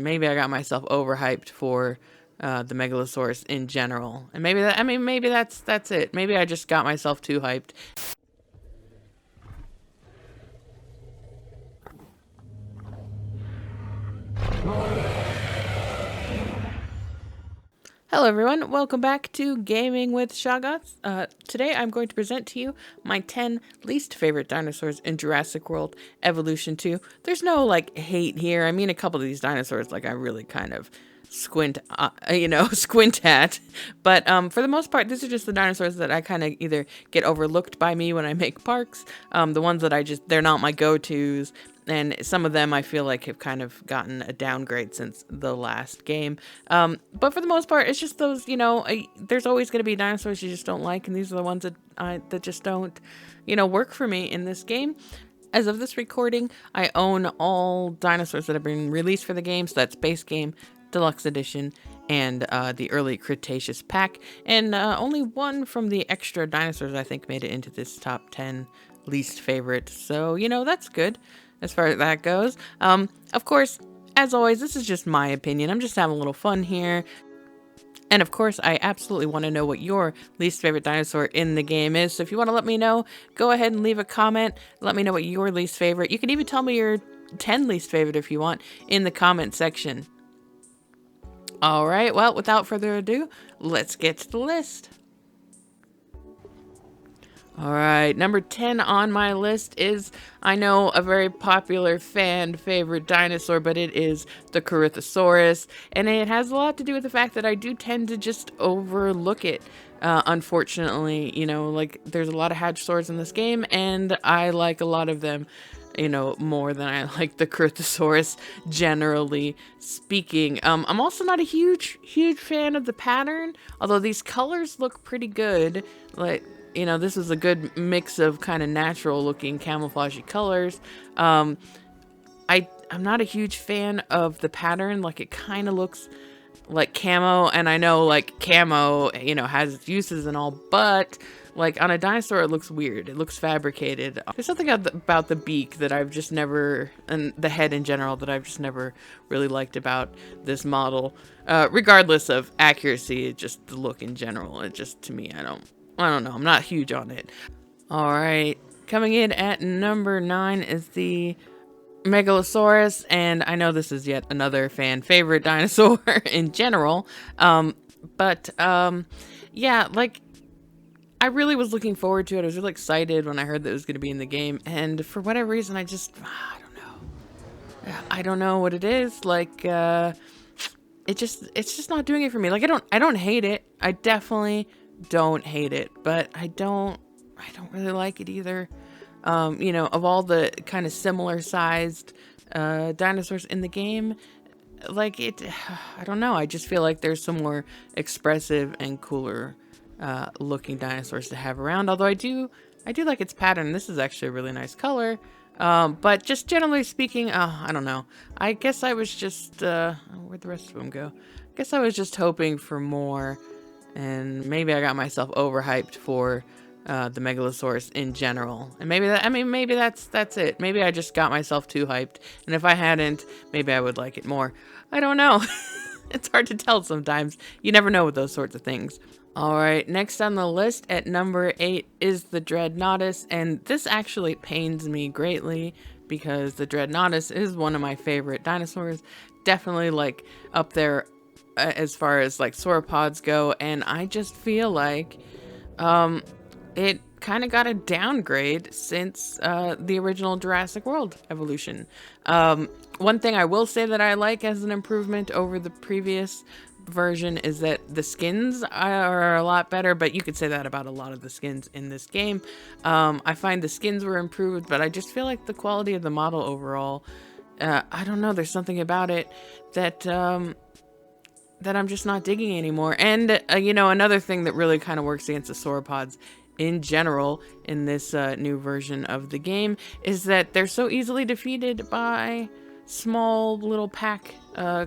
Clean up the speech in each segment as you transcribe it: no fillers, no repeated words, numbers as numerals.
Maybe I got myself overhyped for the Megalosaurus in general, and maybe maybe that's it. Maybe I just got myself too hyped. Hello everyone, welcome back to Gaming with Shoggoths. Today I'm going to present to you my 10 least favorite dinosaurs in Jurassic World Evolution 2. There's no like hate here. I mean, a couple of these dinosaurs like I really kind of squint squint at, but for the most part these are just the dinosaurs that I kind of either get overlooked by me when I make parks, the ones that they're not my go-tos, and some of them I feel like have kind of gotten a downgrade since the last game. But for the most part, it's just those, there's always going to be dinosaurs you just don't like, and these are the ones that just don't, work for me in this game. As of this recording, I own all dinosaurs that have been released for the game, so that's base game, deluxe edition, and the early Cretaceous pack, and only one from the extra dinosaurs I think made it into this top 10 least favorite, so, that's good as far as that goes. Of course, as always, this is just my opinion. I'm just having a little fun here. And of course, I absolutely want to know what your least favorite dinosaur in the game is. So if you want to let me know, go ahead and leave a comment. Let me know what your least favorite. You can even tell me your 10 least favorite if you want in the comment section. All right, well, without further ado, let's get to the list. All right, number 10 on my list is, I know, a very popular fan favorite dinosaur, but it is the Corythosaurus, and it has a lot to do with the fact that I do tend to just overlook it. Unfortunately, like there's a lot of Hadrosaurs in this game, and I like a lot of them, more than I like the Corythosaurus, generally speaking. I'm also not a huge fan of the pattern, although these colors look pretty good. Like, this is a good mix of kind of natural looking camouflagey colors. I'm not a huge fan of the pattern. Like, it kind of looks like camo, and I know like camo, has its uses and all, but like on a dinosaur it looks weird. It looks fabricated. There's something about the beak that I've just never, and the head in general, that I've just never really liked about this model. Regardless of accuracy, just the look in general, it just, to me, I don't know. I'm not huge on it. All right. Coming in at number 9 is the Megalosaurus, and I know this is yet another fan favorite dinosaur in general. Yeah, like, I really was looking forward to it. I was really excited when I heard that it was going to be in the game, and for whatever reason, I don't know. I don't know what it is. Like, it's just not doing it for me. Like, I don't hate it. I definitely don't hate it, but I don't really like it either. Of all the kind of similar sized dinosaurs in the game, like I don't know, I just feel like there's some more expressive and cooler looking dinosaurs to have around, although I do like its pattern. This is actually a really nice color, but just generally speaking, I don't know, I guess I was just where'd the rest of them go? I guess I was just hoping for more, and maybe I got myself overhyped for the Megalosaurus in general, and maybe that's it. Maybe I just got myself too hyped, and if I hadn't, maybe I would like it more. I don't know. It's hard to tell sometimes. You never know with those sorts of things. All right, next on the list at number 8 is the Dreadnoughtus, and this actually pains me greatly because the Dreadnoughtus is one of my favorite dinosaurs. Definitely like up there as far as like sauropods go, and I just feel like it kind of got a downgrade since the original Jurassic World Evolution. One thing I will say that I like as an improvement over the previous version is that the skins are a lot better, but you could say that about a lot of the skins in this game. I find the skins were improved, but I just feel like the quality of the model overall, I don't know, there's something about it that that I'm just not digging anymore. And another thing that really kind of works against the sauropods in general in this new version of the game is that they're so easily defeated by small little pack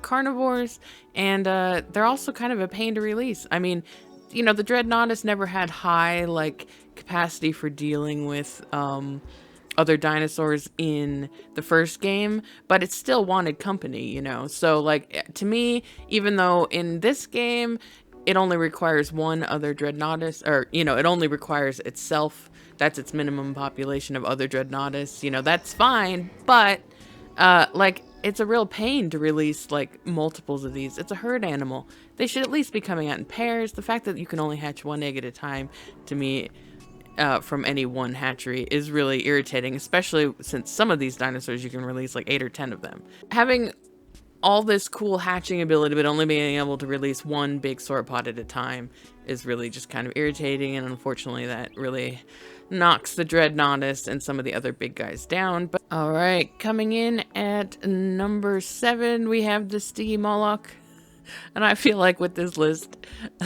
carnivores, and they're also kind of a pain to release. I mean, the Dreadnoughtus never had high like capacity for dealing with a other dinosaurs in the first game, but it still wanted company, you know? So, like, to me, even though in this game, it only requires one other Dreadnoughtus, or, you know, it only requires itself. That's its minimum population of other Dreadnoughtus. You know, that's fine, but, like, it's a real pain to release, like, multiples of these. It's a herd animal. They should at least be coming out in pairs. The fact that you can only hatch one egg at a time, to me, from any one hatchery is really irritating, especially since some of these dinosaurs you can release like 8 or 10 of them. Having all this cool hatching ability but only being able to release one big sauropod at a time is really just kind of irritating, and unfortunately that really knocks the Dreadnoughtus and some of the other big guys down. But all right, coming in at number 7, we have the Sticky Moloch. And I feel like with this list,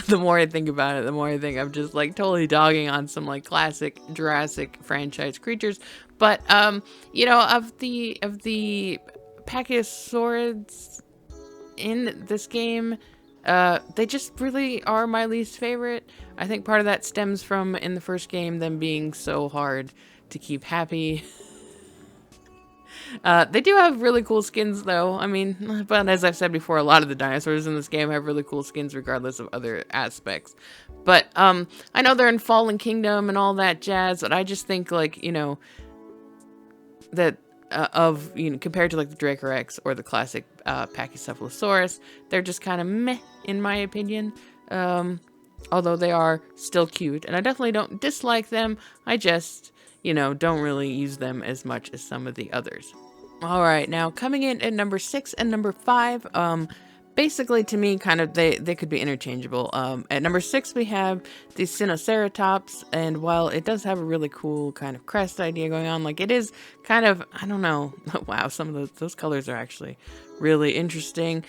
the more I think about it, the more I think I'm just like totally dogging on some like classic Jurassic franchise creatures. But you know, of the Pachysaurids in this game, they just really are my least favorite. I think part of that stems from in the first game them being so hard to keep happy. They do have really cool skins though. I mean, but as I've said before, a lot of the dinosaurs in this game have really cool skins regardless of other aspects. But I know they're in Fallen Kingdom and all that jazz, but I just think like, you know, that compared to like the Dracorex or the classic Pachycephalosaurus, they're just kind of meh in my opinion. Although they are still cute, and I definitely don't dislike them. I just, you know, don't really use them as much as some of the others. All right, now coming in at number 6 and number 5, basically to me, kind of they could be interchangeable. At number 6, we have the Sinoceratops, and while it does have a really cool kind of crest idea going on, like it is kind of, I don't know, wow, some of those colors are actually really interesting.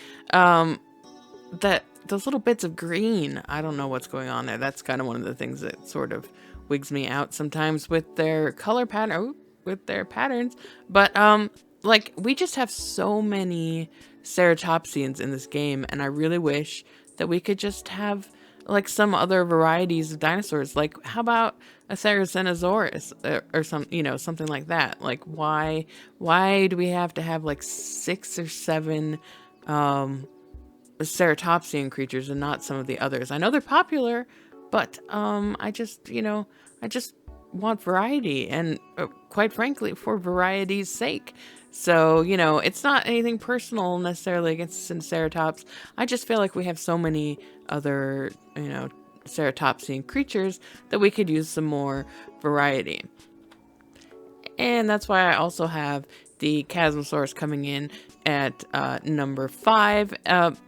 Those little bits of green, I don't know what's going on there. That's kind of one of the things that sort of wigs me out sometimes with their color pattern, with their patterns. But like we just have so many ceratopsians in this game, and I really wish that we could just have like some other varieties of dinosaurs. Like how about a Therizinosaurus or some, you know, something like that. Like why do we have to have like 6 or 7 ceratopsian creatures and not some of the others? I know they're popular, but I just, you know, I just want variety, and quite frankly, for variety's sake. So, you know, it's not anything personal necessarily against Ceratops. I just feel like we have so many other, you know, ceratopsian creatures that we could use some more variety. And that's why I also have the Chasmosaurus coming in at number 5.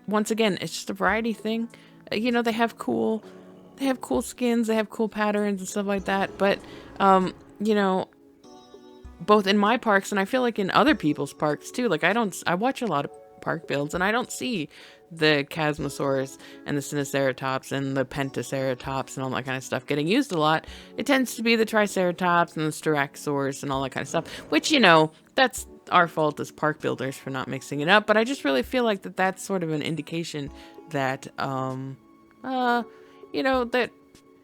Once again, it's just a variety thing. You know, they have cool skins, they have cool patterns and stuff like that. But, you know, both in my parks and I feel like in other people's parks too, like I watch a lot of park builds and I don't see the Chasmosaurus and the Sinoceratops and the Pentaceratops and all that kind of stuff getting used a lot. It tends to be the Triceratops and the Styracosaurus and all that kind of stuff, which, you know, that's our fault as park builders for not mixing it up. But I just really feel like that's sort of an indication that, you know, that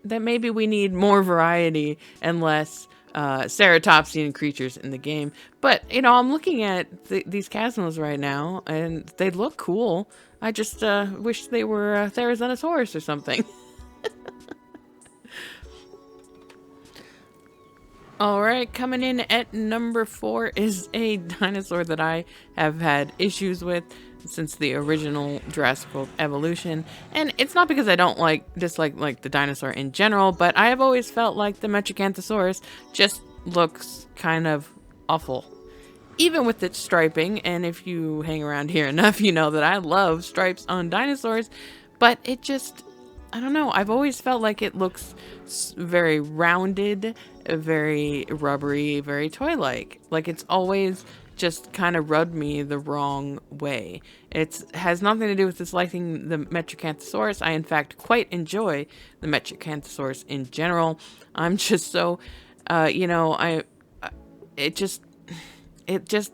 maybe we need more variety and less ceratopsian creatures in the game. But, you know, I'm looking at these Chasmos right now, and they look cool. I just wish they were Therizinosaurus or something. Alright, coming in at number 4 is a dinosaur that I have had issues with since the original Jurassic World Evolution. And it's not because I don't dislike the dinosaur in general, but I have always felt like the Metracanthosaurus just looks kind of awful. Even with its striping, and if you hang around here enough, you know that I love stripes on dinosaurs, but it just, I don't know, I've always felt like it looks very rounded, very rubbery, very toy-like. Like it's always just kind of rubbed me the wrong way. It has nothing to do with disliking the Metracanthosaurus. I, in fact, quite enjoy the Metracanthosaurus in general. I'm just so, you know, it just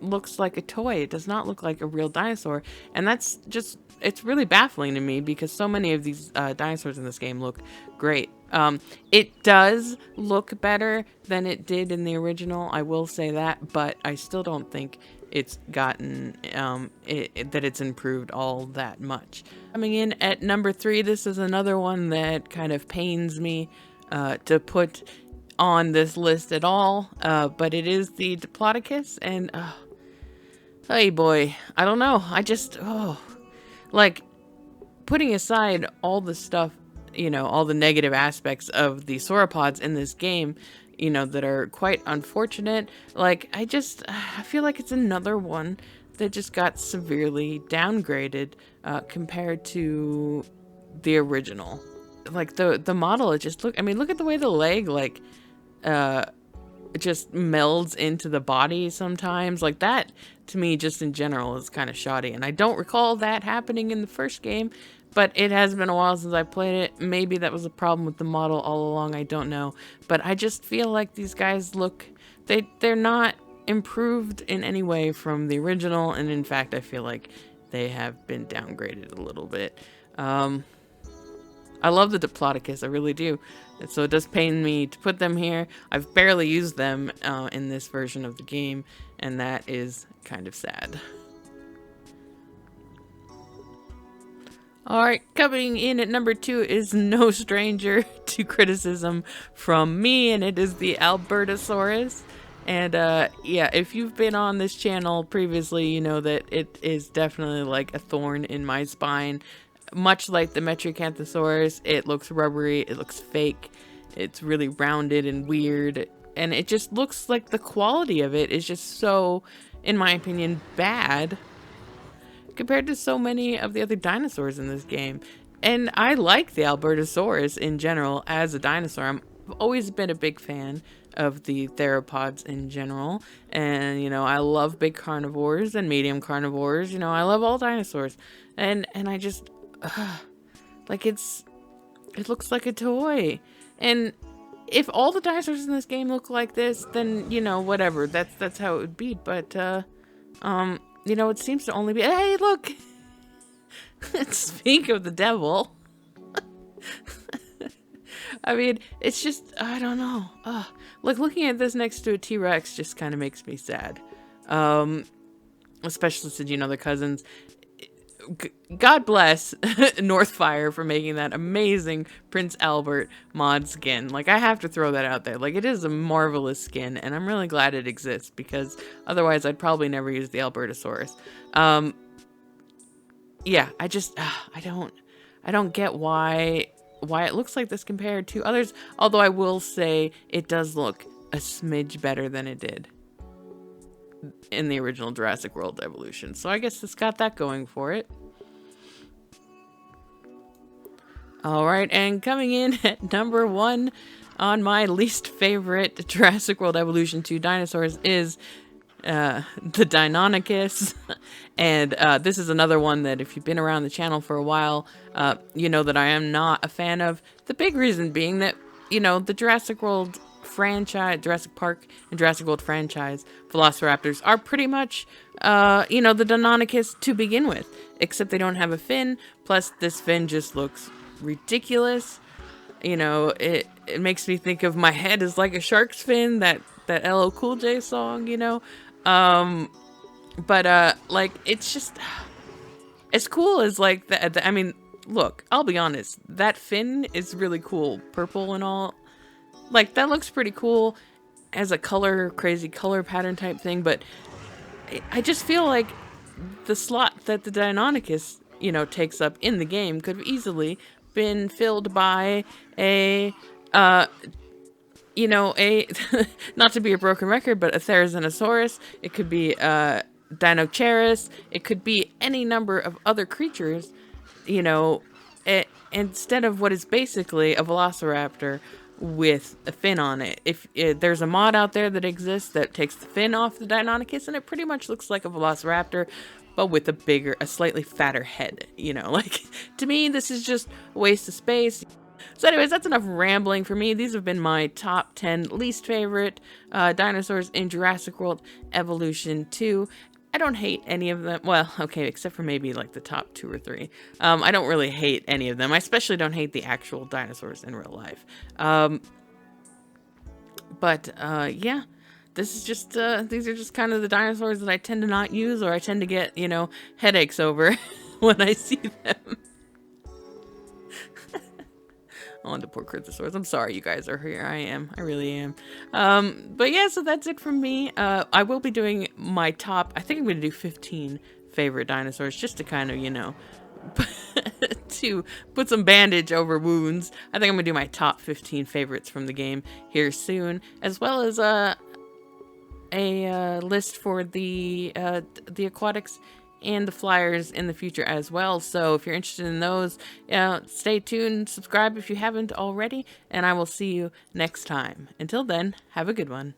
looks like a toy. It does not look like a real dinosaur. And that's just, it's really baffling to me because so many of these dinosaurs in this game look great. It does look better than it did in the original, I will say that, but I still don't think it's gotten, that it's improved all that much. Coming in at number 3, this is another one that kind of pains me to put on this list at all, but it is the Diplodocus, and, hey boy, I don't know, like, putting aside all the stuff, all the negative aspects of the sauropods in this game, that are quite unfortunate, like, I feel like it's another one that just got severely downgraded compared to the original. Like, the model, it just look at the way the leg, like, it just melds into the body sometimes. Like, that, to me, just in general, is kind of shoddy. And I don't recall that happening in the first game, but it has been a while since I played it. Maybe that was a problem with the model all along, I don't know. But I just feel like these guys look, they're not improved in any way from the original, and in fact, I feel like they have been downgraded a little bit. I love the Diplodocus, I really do. And so it does pain me to put them here. I've barely used them in this version of the game, and that is kind of sad. Alright, coming in at number 2 is no stranger to criticism from me, and it is the Albertosaurus. And yeah, if you've been on this channel previously, you know that it is definitely like a thorn in my spine. Much like the Metriacanthosaurus, it looks rubbery, it looks fake, it's really rounded and weird, and it just looks like the quality of it is just so, in my opinion, bad compared to so many of the other dinosaurs in this game. And I like the Albertosaurus in general as a dinosaur. I've always been a big fan of the theropods in general, and I love big carnivores and medium carnivores. I love all dinosaurs, and I just like, it looks like a toy. And if all the dinosaurs in this game look like this, then whatever, that's how it would be. But it seems to only be, hey, look. Speak of the devil. I mean, it's just, I don't know. Like, looking at this next to a T-Rex just kind of makes me sad. Especially since, they're cousins. God bless Northfire for making that amazing Prince Albert mod skin. Like, I have to throw that out there. Like, it is a marvelous skin, and I'm really glad it exists, because otherwise I'd probably never use the Albertosaurus. Yeah, I don't get why it looks like this compared to others, although I will say it does look a smidge better than it did in the original Jurassic World Evolution. So I guess it's got that going for it. Alright, and coming in at number 1 on my least favorite Jurassic World Evolution 2 dinosaurs is the Deinonychus. And this is another one that, if you've been around the channel for a while, you know that I am not a fan of. The big reason being that, the Jurassic World franchise, Jurassic Park and Jurassic World franchise velociraptors are pretty much, the Deinonychus to begin with, except they don't have a fin. Plus, this fin just looks ridiculous. It makes me think of my head is like a shark's fin, that LL Cool J song, but like, it's just as cool as, like, I mean, look, I'll be honest, that fin is really cool, purple and all. Like, that looks pretty cool as a crazy color pattern type thing, but I just feel like the slot that the Deinonychus, takes up in the game could have easily been filled by a, not to be a broken record, but a Therizinosaurus. It could be Dinoceras. It could be any number of other creatures, instead of what is basically a velociraptor with a fin on it. If there's a mod out there that exists that takes the fin off the Deinonychus, and it pretty much looks like a velociraptor, but with a slightly fatter head, like, to me, this is just a waste of space. So anyways, that's enough rambling for me. These have been my top 10 least favorite dinosaurs in Jurassic World Evolution 2. I don't hate any of them. Well, okay, except for maybe like the top 2 or 3. I don't really hate any of them. I especially don't hate the actual dinosaurs in real life. But yeah, this is just, these are just kind of the dinosaurs that I tend to not use, or I tend to get, you know, headaches over when I see them. On to poor Cryptosaurs. I'm sorry you guys are here. I am. I really am. But yeah, so that's it from me. I will be doing my top, I think I'm going to do 15 favorite dinosaurs, just to kind of, you know, to put some bandage over wounds. I think I'm going to do my top 15 favorites from the game here soon, as well as a list for the aquatics and the flyers in the future as well. So if you're interested in those, stay tuned, subscribe if you haven't already, and I will see you next time. Until then, have a good one.